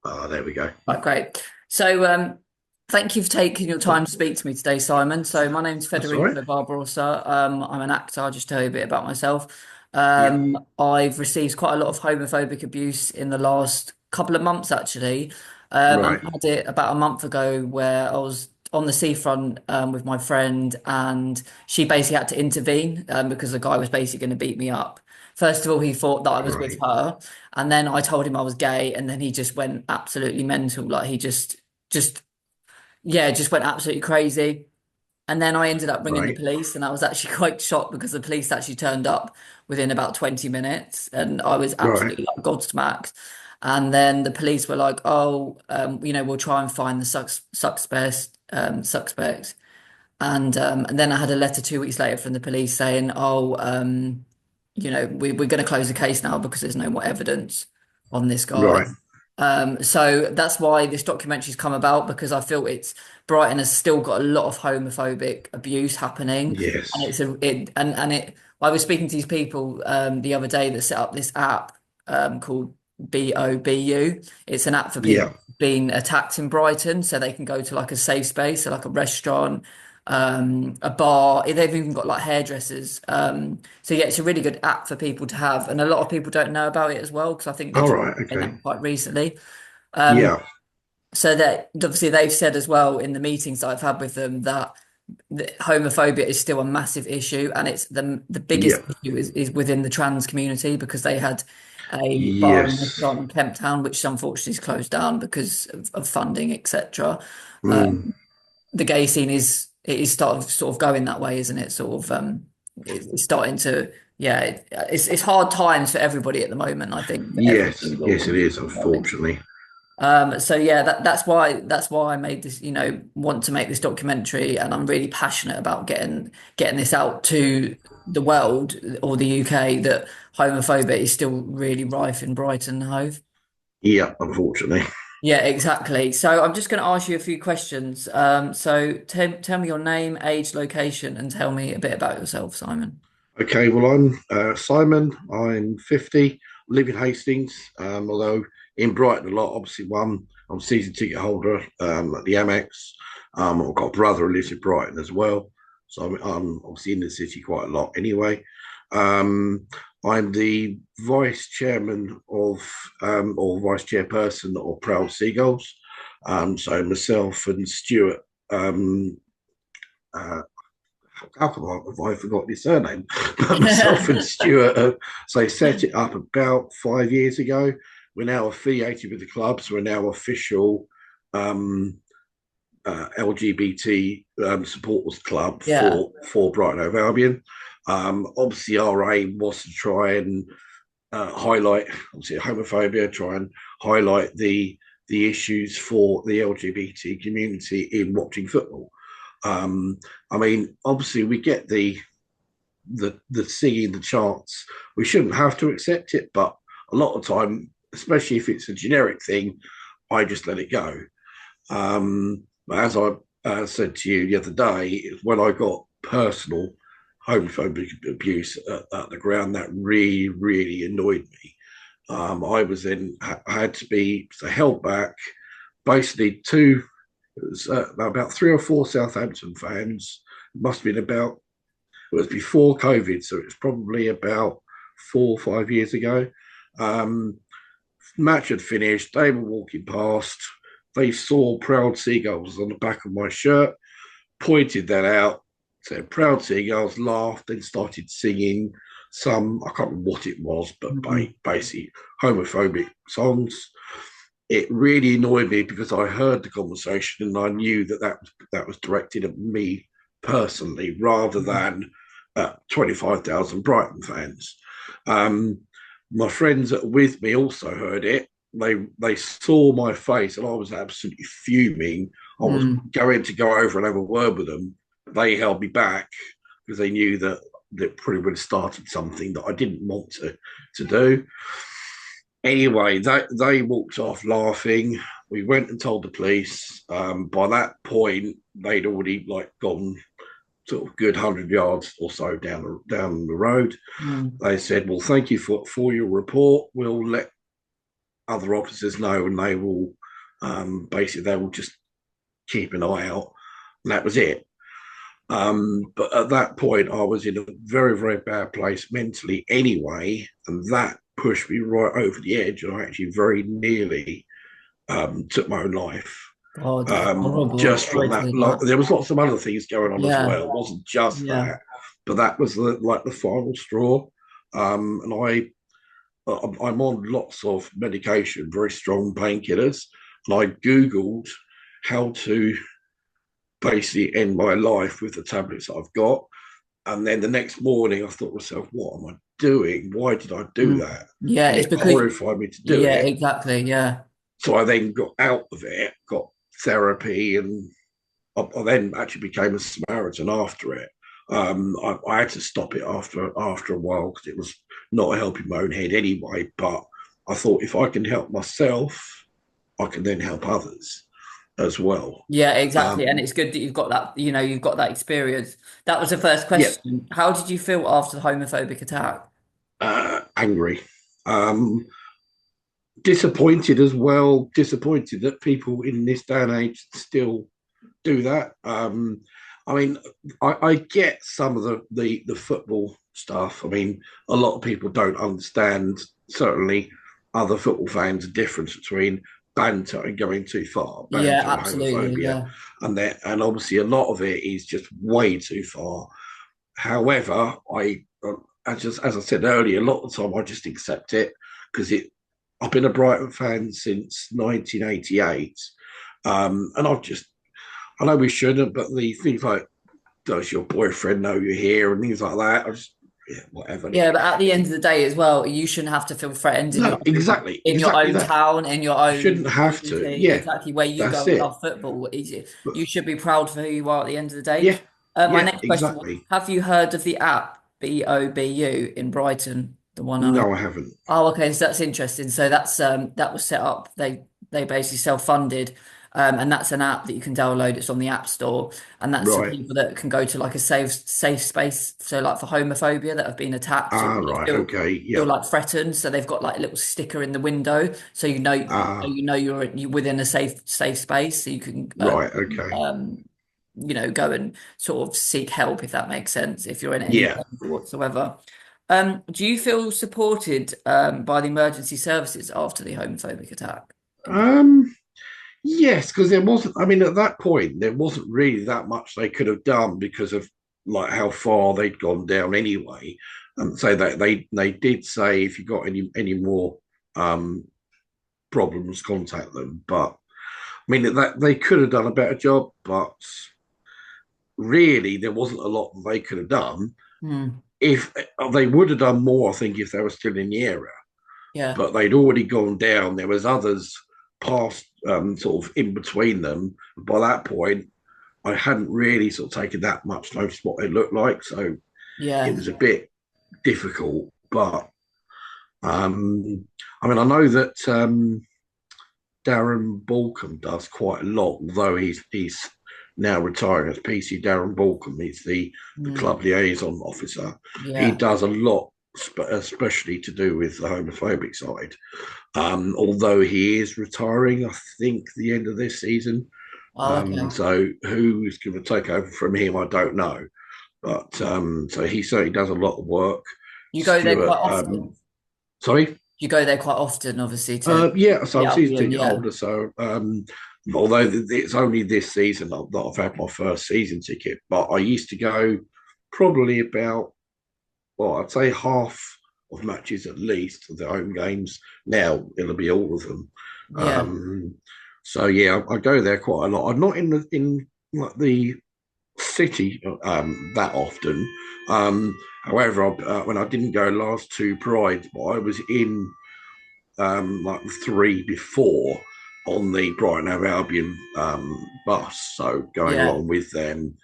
Ah, there we go. Right, great. So, thank you for taking your time to speak to me today, Simon. So, my name's That's all right. Federico Barbarossa. I'm an actor. I'll just tell you a bit about myself. Yeah. I've received quite a lot of homophobic abuse in the last couple of months, actually. And Right. I had it about a month ago where I was on the seafront with my friend, and she basically had to intervene because the guy was basically going to beat me up. First of all, he thought that I was with Right. her. And then I told him I was gay, and then he just went absolutely mental. Like just, yeah, just went absolutely crazy. And then I ended up ringing the Right. police, and I was actually quite shocked because the police actually turned up within about 20 minutes, and I was Right. absolutely like gobsmacked. And then the police were like, "Oh, we'll try and find the suspect." And then I had a letter 2 weeks later from the police saying, "Oh, we're going to close the case now because there's no more evidence on this guy." Right. So that's why this documentary's come about because I feel it's Brighton has still got a lot of homophobic abuse happening, and Yes. it's a it and it. I was speaking to these people the other day that set up this app called BOBU. It's an app for people Yeah. being attacked in Brighton, so they can go to like a safe space, so like a restaurant, a bar. They've even got like hairdressers. So yeah, it's a really good app for people to have, and a lot of people don't know about it as well because I think they're All just right. in Okay. that quite recently. Yeah. So that obviously they've said as well in the meetings that I've had with them that homophobia is still a massive issue, and it's the biggest Yeah. issue is within the trans community because they had a bar and Yes. restaurant in Kemp Town, which unfortunately is closed down because of funding, etc. Mm. The gay scene is sort of going that way, isn't it? Sort of it's starting to yeah, it's hard times for everybody at the moment. I think for every Yes. single Yes, it is. community. I think. Unfortunately. So yeah, that's why I made this, want to make this documentary, and I'm really passionate about getting this out to the world or the UK that homophobia is still really rife in Brighton and Hove. Yeah. Unfortunately. Yeah, exactly. So I'm just going to ask you a few questions. So tell me your name, age, location, and tell me a bit about yourself, Simon. Okay. Well, I'm Simon. I'm 50. Live in Hastings. Although in Brighton a lot. Obviously, I'm season ticket holder at the Amex. I've got a brother who lives in Brighton as well. So I'm obviously in the city quite a lot anyway. Um, I'm the vice chairman of, or vice chairperson of Proud Seagulls. So myself and Stuart, uh, how come I forgot his surname? But myself and Stuart, so set it up about 5 years ago. We're now affiliated with the club, so we're now official um, LGBT supporters club Yeah. for Brighton Hove Albion. Obviously, our aim was to try and highlight obviously homophobia, try and highlight the issues for the LGBT community in watching football. Um, I mean, obviously, we get the singing, the chants. We shouldn't have to accept it, but a lot of time, especially if it's a generic thing, I just let it go. But as I said to you the other day, when I got personal homophobic abuse at the ground, that really, really annoyed me. I was then had to be held back. Basically, it was about three or four Southampton fans. It must have been about, it was before COVID, so it's probably about 4 or 5 years ago. Um, Match had finished. They were walking past. They saw Proud Seagulls on the back of my shirt, pointed that out, said Proud Seagulls, laughed, then started singing some, I can't remember what it was, but Mhm. basically homophobic songs. It really annoyed me because I heard the conversation and I knew that was directed at me personally rather than 25,000 Brighton fans. Um, my friends that were with me also heard it. They saw my face and I was absolutely fuming. I was Mm. going to go over and have a word with them. They held me back because they knew that probably would have started something that I didn't want to do. Anyway, they walked off laughing. We went and told the police. By that point, they'd already like gone sort of good 100 yards or so down the road. Mm. They said, "Well, thank you for your report. We'll let other officers know, and they will basically they will just keep an eye out, and that was it. But at that point, I was in a very, very bad place mentally anyway, and that pushed me right over the edge. And I actually very nearly took my own life. God, that's horrible. I'm Just sorry from to that, hear that. there was lots of other things going on as Yeah, well. It wasn't just yeah. that, but that was the final straw. And I'm on lots of medication, very strong painkillers, and I googled how to basically end my life with the tablets I've got. And then the next morning, I thought to myself, what am I doing? Why did I do Mm. that? Yeah, And it's it because, horrified me to do yeah, it. exactly. Yeah. So I then got out of it, got therapy, and I then actually became a Samaritan after it. I had to stop it after a while because it was not helping my own head anyway. But I thought if I can help myself, I can then help others as well. Yeah, exactly. And Um, it's good that you've got that, you've got that experience. That was the first yeah, question. How did you feel after the homophobic attack? angry. Um, Disappointed as well. Disappointed that people in this day and age still do that. I mean, I get some of the football stuff. I mean, a lot of people don't understand. Certainly, other football fans the difference between banter and going too far, Yeah, banter and absolutely. homophobia, Yeah. and obviously a lot of it is just way too far. However, as I said earlier, a lot of the time I just accept it because it. I've been a Brighton fan since 1988, and I know we shouldn't, but the things like, does your boyfriend know you're here and things like that, I just, yeah, whatever. Yeah, but at the end of the day as well, you shouldn't have to feel threatened No, exactly, in your exactly own that. town, in your Shouldn't own have to. community, Yeah, exactly where you that's go and it. love football. But You should be proud for who you are at the end of the day. yeah, My yeah, next question was, exactly. have you heard of the app BOBU in Brighton? The one I No, I haven't. Oh, okay, so that's interesting. So that was set up. They basically self-funded, and that's an app that you can download. It's on the App Store, and that's for Right. people that can go to like a safe space. So like for homophobia that have been attacked or Ah, they right. Okay. feel Yep. like threatened. So they've got like a little sticker in the window, so Ah, you're within a safe space, so you can right. Okay. um go and sort of seek help if that makes sense. If you're in any Yeah. danger whatsoever. Do you feel supported by the emergency services after the homophobic attack? Um, yes, because there wasn't, I mean, at that point, there wasn't really that much they could have done because of like how far they'd gone down anyway. And so that they did say if you got any more um problems, contact them. But I mean that they could have done a better job, but really there wasn't a lot that they could have done. Hmm. If they would have done more, I think if they were still in the area, Yeah, but they'd already gone down. There was others past sort of in between them. By that point, I hadn't really sort of taken that much notice what they looked like, so it yeah. was a bit difficult. But I mean, I know that Darren Balcom does quite a lot, although he's now retiring as PC. Darren Balcom, he's the Hmm. club liaison officer. He Yeah. does a lot, especially to do with the homophobic side. Although he is retiring, I think the end of this season. Oh, okay. So who's going to take over from him, I don't know. But so he certainly does a lot of work. You go there quite Stuart, often. sorry. You go there quite often, obviously, to Yeah, so the I'm season Albion. ticket Yeah. holder. So although it's only this season that I've had my first season ticket, but I used to go probably about, well, I'd say half of matches at least of the home games. Now it'll be all of them. Yeah. Um, so yeah, I go there quite a lot. I'm not in like the city that often. However, when I didn't go last two prides, but I was in like the three before on the Brighton Hove Albion bus. So going Yeah. along with them,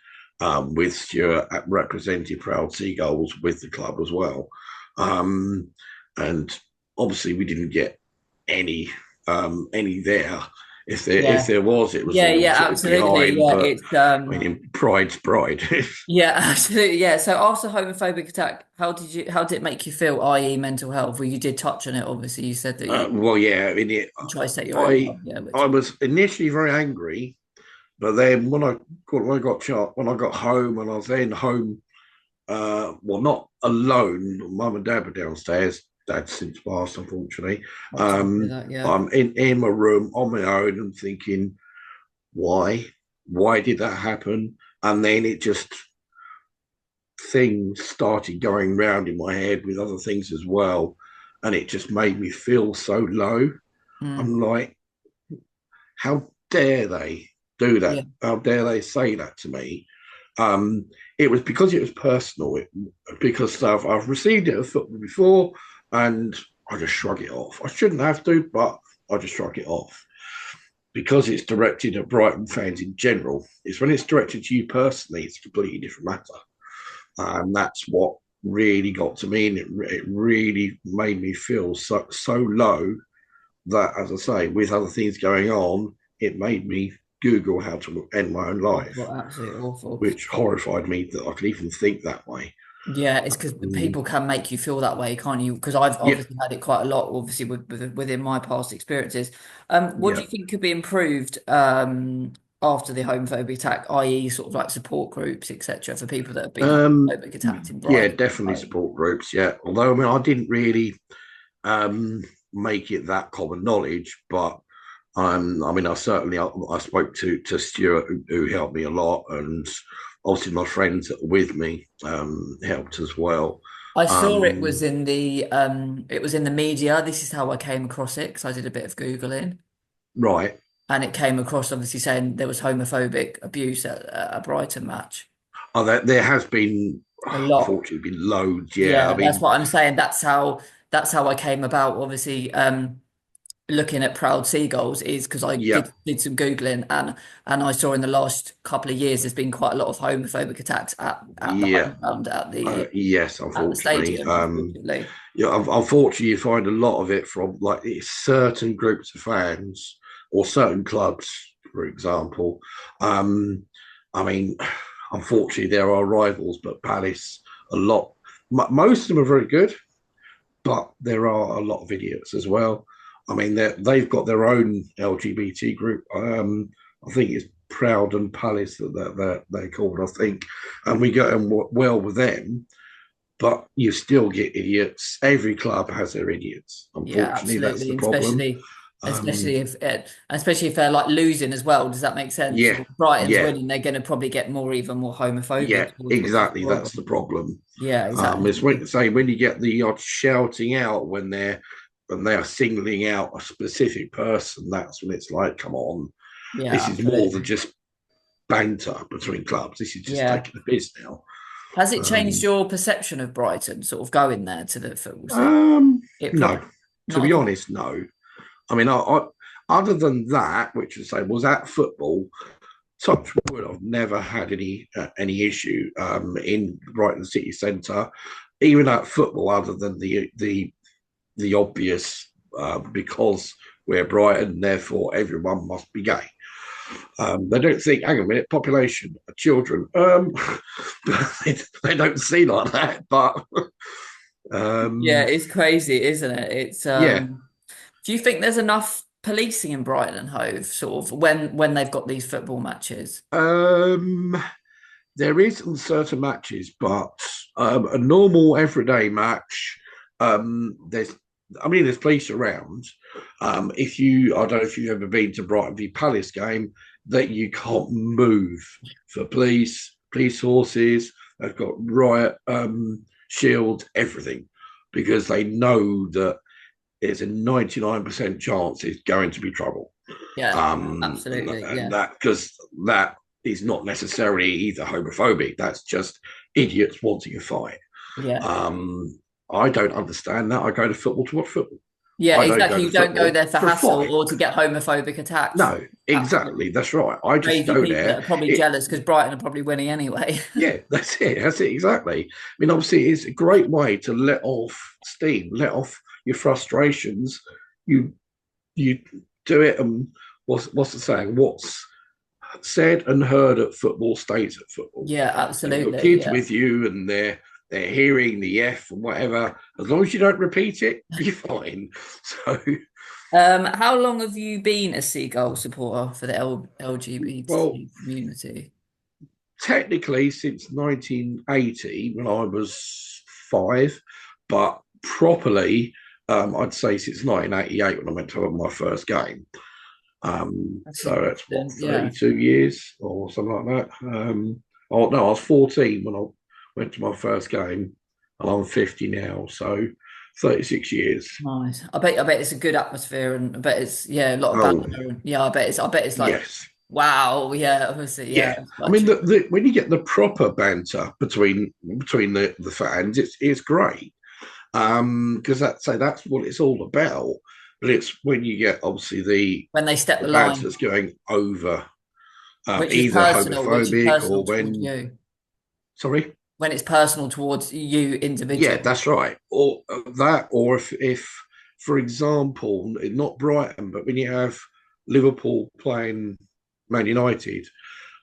with Stuart representing Proud Seagulls with the club as well. And obviously we didn't get any there. Yeah. If there was, it was Yeah, all yeah, sort of absolutely. behind. Yeah, But it's I mean, pride's pride. yeah, absolutely. Yeah. So after homophobic attack, how did it make you feel, i.e. mental health? Well, you did touch on it, obviously. You said that Well, yeah. I mean, you try to set your own I life, yeah, which I was initially very angry, but then when I got home, and I was then home, well, not alone. Mum and Dad were downstairs. Dad's since passed, unfortunately. I'm sorry to hear that, yeah. I'm in my room on my own and thinking, why? Why did that happen? And then it just things started going round in my head with other things as well. And it just made me feel so low. Mm, I'm like, how dare they do yeah. that? How dare they say that to me? Um, it was because it was personal, because I've received it at football before, and I just shrug it off. I shouldn't have to, but I just shrug it off because it's directed at Brighton fans in general. It's when it's directed to you personally, it's a completely different matter, and that's what really got to me, and it really made me feel so low that, as I say, with other things going on, it made me Google how to end my own life, Awful, absolutely awful. which horrified me that I could even think that way. Yeah, it's because Um, people can make you feel that way, can't you? Because I've yeah, obviously had it quite a lot, obviously within my past experiences. What do yeah. you think could be improved after the homophobic attack, i.e., sort of like support groups, etc., for people that have been Um, homophobic attacked in yeah, Brighton? definitely Right. support groups. Yeah, although I mean, I didn't really um, make it that common knowledge, but I mean, I spoke to Stuart, who helped me a lot, and obviously my friends that were with me helped as well. I saw Um, it was in the media. This is how I came across it because I did a bit of Googling. right. And it came across obviously saying there was homophobic abuse at a Brighton match. Oh, there has been, A lot. unfortunately, been loads. Yeah, I Yeah, that's mean, what I'm saying. That's how I came about. Obviously, looking at Proud Seagulls is because I yeah, did some Googling and I saw in the last couple of years there's been quite a lot of homophobic attacks at the yeah. home ground Yes, at the unfortunately. stadium, unfortunately. Yeah, unfortunately, you find a lot of it from like certain groups of fans or certain clubs, for example. Um, I mean, unfortunately, there are rivals, but Palace, a lot, most of them are very good, but there are a lot of idiots as well. I mean, they've got their own LGBT group. I think it's Proud and Palace that they're called, I think, and we get on well with them, but you still get idiots. Every club has their idiots. Yeah, Unfortunately, that's absolutely, the and problem. especially Um, if they're like losing as well. Does that make sense? yeah, Or if Brighton's yeah, winning, they're going to probably get even more yeah, homophobic towards, which is exactly. That's the horrible. problem. Yeah, exactly. It's when you get the odd shouting out when they are singling out a specific person. That's when it's like, come on, Yeah, this is more than absolutely. just banter between clubs. This is just Yeah. taking the piss now. Has it changed Um, your perception of Brighton, sort of going there to the football scene? um, It no, probably to not be at all. honest, no. I mean, other than that, which I say was at football, touch wood, I've never had any issue in Brighton City Centre, even at football, other than the obvious because we're Brighton, therefore everyone must be gay. They don't think, hang on a minute, population, children. They don't see like that, but Yeah, um, it's crazy, isn't it? It's yeah, do you think there's enough policing in Brighton and Hove, sort of when they've got these football matches? um, there is on certain matches, but a normal everyday match, there's, I mean, there's police around. I don't know if you've ever been to Brighton v Palace game, that you can't move for police horses. They've got riot shields, everything, because they know that it's a 99% chance it's going to be trouble. Yeah, absolutely. And Yeah. that because that is not necessarily either homophobic. That's just idiots wanting a fight. Yeah. Um, I don't understand that. I go to football to watch football. Yeah, I don't go exactly. to You don't go football there for for a hassle fight. or to get homophobic attacked. No, exactly. Absolutely. That's right. I just Crazy go people there. that are probably It, jealous because Brighton are probably winning anyway. yeah, that's it. That's it. Exactly. I mean, obviously, it's a great way to let off steam, let off your frustrations. You do it, and what's the saying? What's said and heard at football stays at football. Yeah, And you've got absolutely. kids Yeah. with you, and they're hearing the F and whatever. As long as you don't repeat it, you're fine. So, How long have you been a Seagull supporter for the well, LGBT community? technically since 1980 when I was 5, but properly, I'd say since 1988 when I went to my first game. That's So that's what, interesting. Yeah. 32 years or something like that. Oh no, I was 14 when I went to my first game, and I'm 50 now, so 36 years. Nice. I bet it's a good atmosphere, and I bet it's, yeah, a lot of Oh banter, and yeah, I bet it's like, yes, wow, yeah, obviously, yeah, yeah. it's I quite mean, true. when you get the proper banter between the fans, it's great. Because that's what it's all about. But it's when you get obviously When they step the the banter line, that's going over, either which is homophobic personal or towards when you, sorry. when it's personal towards you Yeah, individually. that's right. Or that, or if, for example, not Brighton, but when you have Liverpool playing Man United,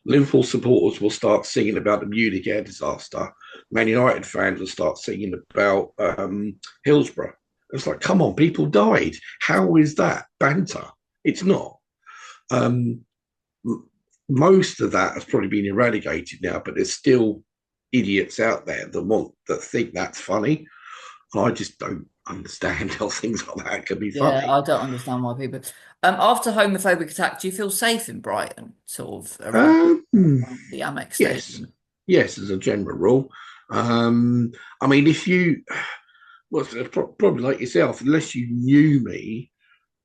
Liverpool supporters will start singing about the Munich air disaster. Man United fans will start singing about Hillsborough. It's like, come on, people died. How is that banter? It's not. Um, Most of that has probably been eradicated now, but there's still idiots out there that think that's funny. I just don't understand how things like that can be Yeah, funny. I don't understand why people. After homophobic attack, do you feel safe in Brighton, sort of Um, around the Amex yes, Stadium? yes, as a general rule. Um, I mean, if you, well, probably like yourself, unless you knew me,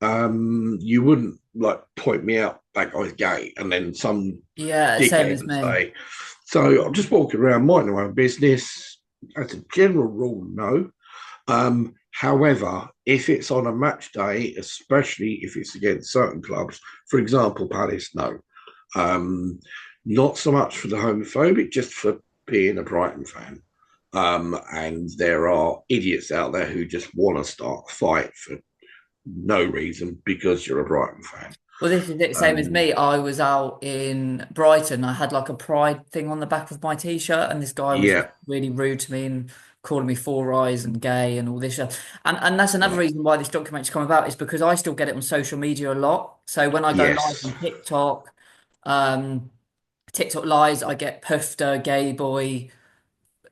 you wouldn't like point me out that guy's gay, and then some Yeah, same dickhead as would me. say. So I'm just walking around minding my own business. As a general rule, no. However, if it's on a match day, especially if it's against certain clubs, for example, Palace, no. Um, Not so much for the homophobic, just for being a Brighton fan. And there are idiots out there who just want to start a fight for no reason because you're a Brighton fan. Well, this is it, same as Um, me. I was out in Brighton. I had like a pride thing on the back of my t-shirt, and this guy was yeah, really rude to me and calling me four eyes and gay and all this stuff. And that's another right. reason why this documentary's come about is because I still get it on social media a lot. So when I go live Yes, on TikTok, um, TikTok lives, I get Pufter, gay boy,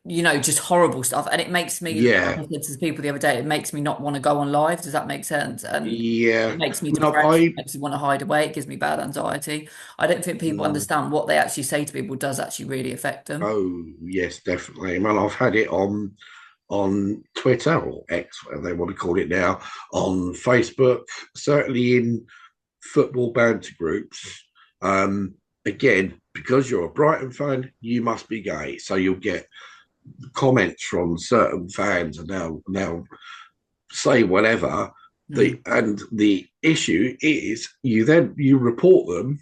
just horrible stuff. And it makes me, like yeah, I said to the people the other day, it makes me not want to go on live. Does that make sense? And yeah. it makes me I mean, depressed, makes me want to hide away. It gives me bad anxiety. I don't think people mm, understand what they actually say to people does actually really affect them. oh yes, definitely. Well, I've had it on Twitter or X, whatever they want to call it now, on Facebook, certainly in football banter groups. Um, Again, because you're a Brighton fan, you must be gay. So you'll get comments from certain fans, and now say whatever. Mm. The issue is you report them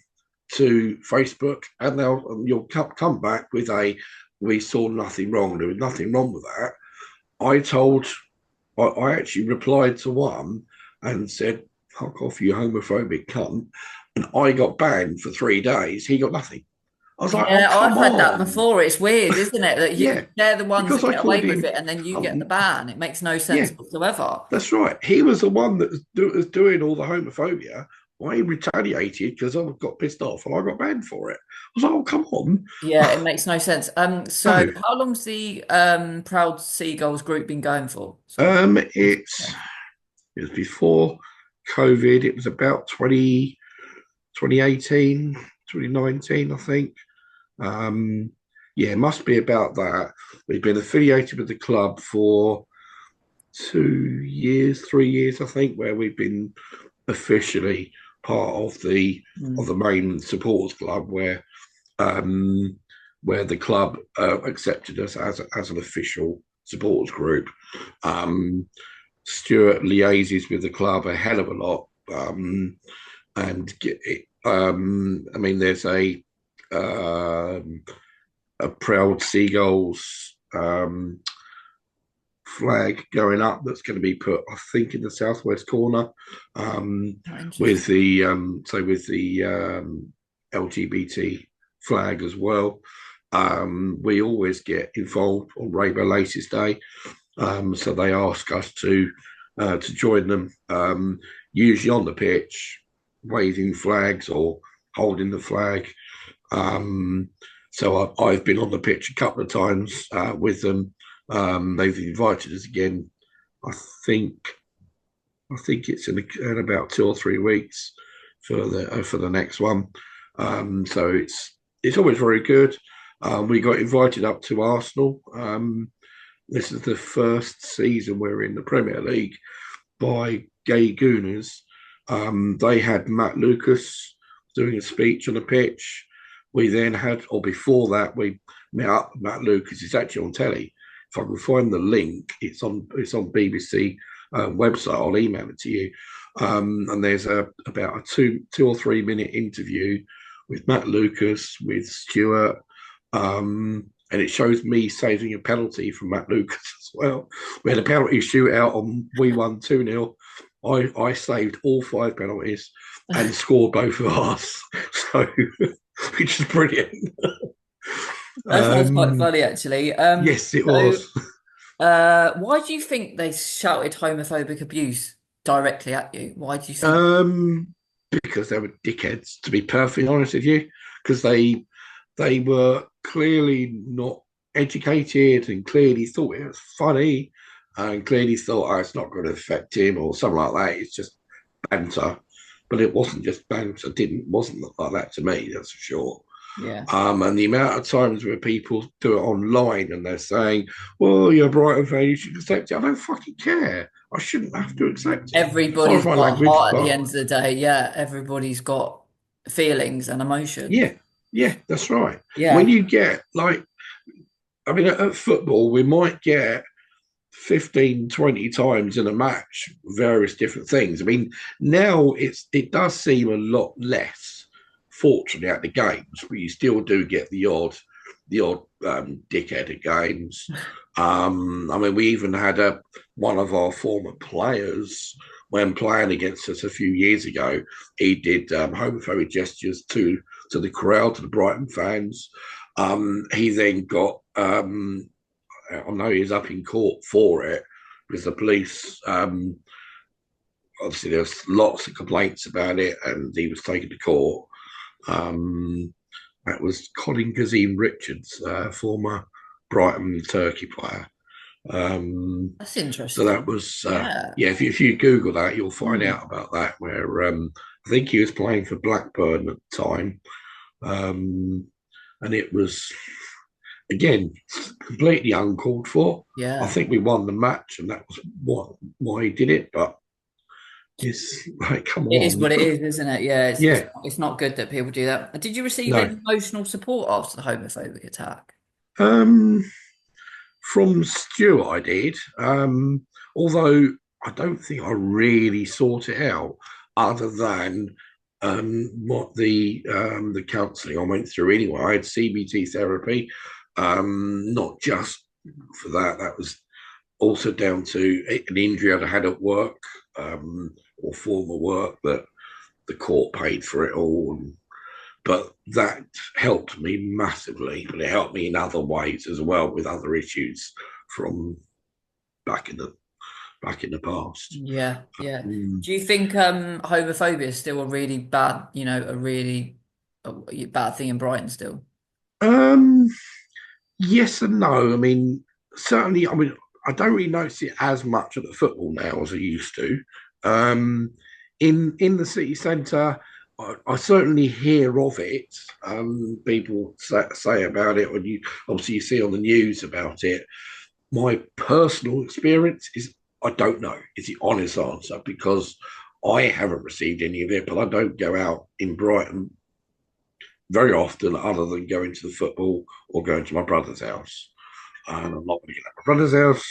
to Facebook, and you'll come back with a we saw nothing wrong. There was nothing wrong with that. I told I actually replied to one and said, "Fuck off, you homophobic cunt," and I got banned for 3 days. He got nothing. I was like, "Oh Yeah, I've come had that on, before. It's weird, isn't it? That yeah," they're the ones because that I get away called with him. it, and then you get the Um, ban. It makes no sense yeah, whatsoever. that's right. He was the one that was doing all the homophobia. I retaliated because I got pissed off and I got banned for it. I was like, "Oh come on, Yeah, it makes no sense. So no." how long's the Proud Seagulls group been going for? Sort of. It was before COVID. It was about 2018, 2019, I think. Um, yeah, it must be about that. We've been affiliated with the club for 2 years, 3 years, I think, where we've been officially part of the Mm. main supporters club, um, where the club accepted us as an official supporters group. Um, Stuart liaises with the club a hell of a lot, and I mean, there's a proud Seagulls flag going up that's going to be put, I think, in the southwest corner, Oh, interesting. with the LGBT flag as well. We always get involved on Rainbow Laces Day, so they ask us to join them, usually on the pitch, waving flags or holding the flag. Um, so I've been on the pitch a couple of times with them. They've invited us again. I think I think it's in about 2 or 3 weeks for the next one. So it's always very good. We got invited up to Arsenal. This is the first season we're in the Premier League by Gay Gooners. They had Matt Lucas doing a speech on the pitch. We then had, or before that, we met up with Matt Lucas. It's actually on telly. If I can find the link, it's on BBC website. I'll email it to you. And there's about a 2 or 3 minute interview with Matt Lucas, with Stuart, and it shows me saving a penalty from Matt Lucas as well. We had a penalty shootout and we won 2-0. I saved all 5 penalties and scored both of us. So, which is brilliant. That sounds quite funny, actually. Yes, it So, was. why do you think they shouted homophobic abuse directly at you? Why do you think? Because they were dickheads, to be perfectly honest with you, because they were clearly not educated and clearly thought it was funny and clearly thought, oh, it's not going to affect him or something like that. It's just banter. But it wasn't just banter. Wasn't like that to me, that's for sure. Yeah. And the amount of times where people do it online and they're saying, well, you're Brighton fan, you should accept it. I don't fucking care. I shouldn't have to accept it. Sorry Everybody's for my got a language, heart at the but end of the day. Yeah, everybody's got feelings and emotions. yeah, yeah, that's right. When Yeah. you get like, I mean, at football, we might get 15, 20 times in a match, various different things. I mean, now it does seem a lot less, fortunately, at the games, but you still do get the odd dickhead at games. I mean, we even had one of our former players when playing against us a few years ago. He did homophobic gestures to the crowd, to the Brighton fans. He then got I know he's up in court for it because the police, obviously, there's lots of complaints about it, and he was taken to court. Um, that was Colin Kazim Richards, former Brighton Turkey player. That's So that interesting. was, Yeah. yeah, if you Google that, you'll find Hmm. out about that, where I think he was playing for Blackburn at the time. Um, and it was, again, completely uncalled for. I Yeah. think we won the match, and that was why he did it. But it's like, come It is on, what it is, isn't it? Yeah, yeah, it's not good that people do that. Did you receive no. any emotional support after the homophobic attack? Um, from Stuart, I did. Although I don't think I really sought it out, other than what the counselling I went through anyway. I had CBT therapy, not just for that. That was also down to an injury I'd had at work, or former work, that the court paid for it all. But that helped me massively, but it helped me in other ways as well with other issues from back in the past. Yeah, yeah. Mm. Do you think homophobia is still a really bad, a really bad thing in Brighton still? Um, yes and no. I mean, certainly. I mean, I don't really notice it as much at the football now as I used to. Um, in the city centre, I certainly hear of it. People say about it, or obviously you see on the news about it. My personal experience is I don't know. Is the honest answer, because I haven't received any of it, but I don't go out in Brighton very often, other than going to the football or going to my brother's house. And I'm not going to get at my brother's house.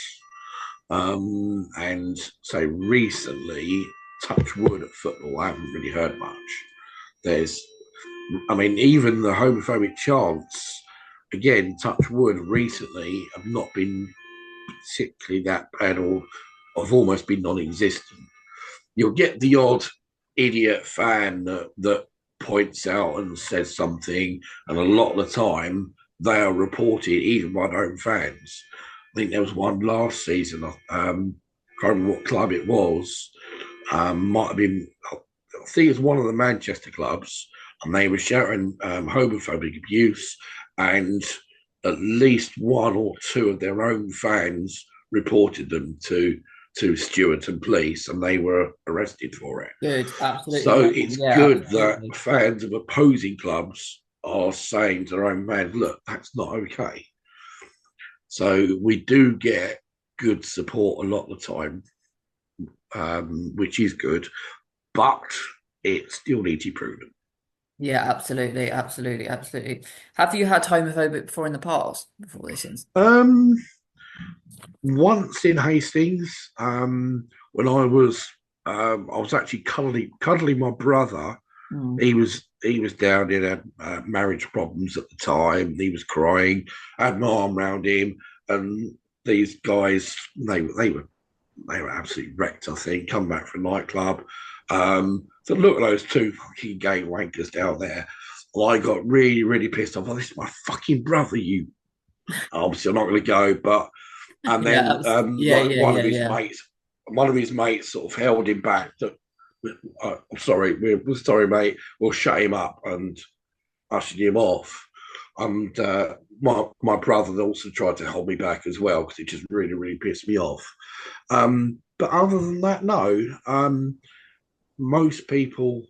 And so recently, touch wood at football, I haven't really heard much. There's, I mean, even the homophobic chants, again, touch wood, recently have not been particularly that bad or have almost been non-existent. You'll get the odd idiot fan that points out and says something, and a lot of the time they are reported even by their own fans. I think there was one last season. Can't remember what club it was. Might have been, I think it's one of the Manchester clubs, and they were shouting homophobic abuse, and at least one or two of their own fans reported them to stewards and police, and they were arrested for it. Good, absolutely. So it's good absolutely. that fans of opposing clubs are saying to their own fans, look, that's not okay. So we do get good support a lot of the time, which is good, but it still needs to be proven. Yeah, absolutely, absolutely, absolutely. Have you had homophobic before in the past, before this instance? Once in Hastings, when I was actually cuddling my brother. Mm. He was down. He had marriage problems at the time. He was crying. I had my arm around him, and these guys they were absolutely wrecked. I think come back from a nightclub. So look at those two fucking gay wankers down there. Well, I got really really pissed off. Oh, this is my fucking brother. You obviously I'm not going to go, but and Yeah, then like one of his mates sort of held him back. Sorry, we're sorry, mate. We'll shut him up and ushered him off. And my brother also tried to hold me back as well because it just really, really pissed me off. But other than that, no. Most people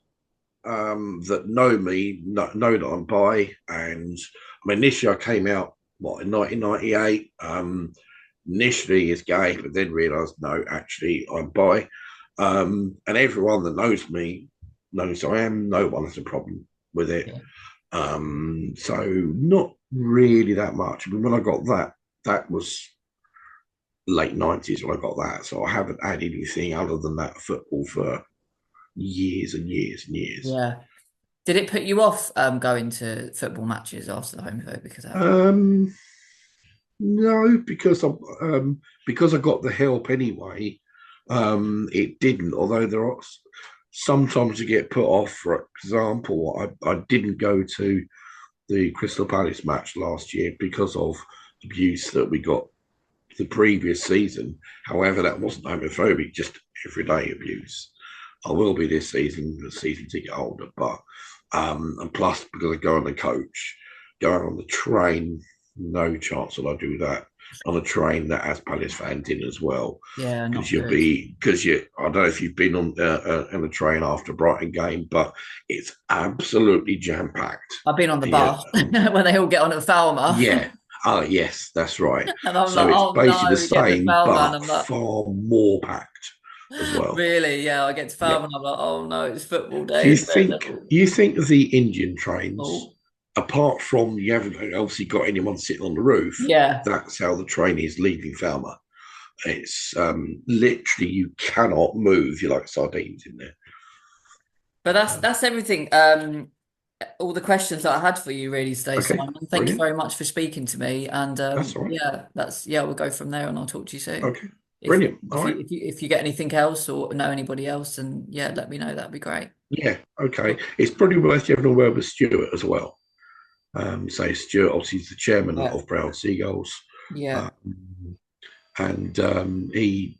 that know me know that I'm bi, and I mean, initially I came out in 1998. Initially as gay, but then realised no, actually I'm bi. And everyone that knows me knows I am. No one has a problem with it. Yeah. So not really that much. I mean, when I got that was late 90s when I got that. So I haven't had anything other than that football for years and years and years. Yeah. Did it put you off going to football matches after the homophobic attack? No, because I got the help anyway. It didn't. Although there are sometimes you get put off. For example, I didn't go to the Crystal Palace match last year because of abuse that we got the previous season. However, that wasn't homophobic, just everyday abuse. I will be this season, the season to get older, but and plus because I go on the coach, going on the train, no chance that I do that on a train that has Palace fans in as well. Yeah, because I don't know if you've been on a train after a Brighton game, but it's absolutely jam packed. I've been on the bus when they all get on at the Falmer. Yeah. Oh yes, that's right. And I'm so like, it's basically no, the same, but like, far more packed as well. Really? Yeah, I get to Falmer and I'm like, oh no, it's football day. You think the Indian trains, apart from you haven't obviously got anyone sitting on the roof, that's how the train is leaving Falmer. It's literally you cannot move. You're like sardines in there. But that's everything. All the questions that I had for you really today, Simon. Thank you very much for speaking to me. And that's all right. We'll go from there and I'll talk to you soon. Okay. Brilliant. If you get anything else or know anybody else, and let me know. That'd be great. Yeah. Okay. It's probably worth having a word with Stuart as well. So Stuart, obviously, is the chairman of Brown Seagulls. Yeah. And he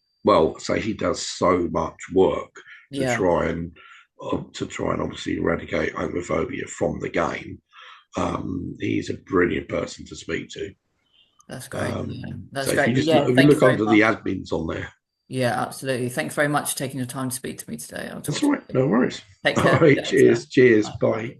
does so much work to try and obviously eradicate homophobia from the game. He's a brilliant person to speak to. That's great. That's so great. If you look under the admins on there. Yeah, absolutely. Thanks very much for taking the time to speak to me today. That's all right. No worries. Take care. All right. Cheers. Bye.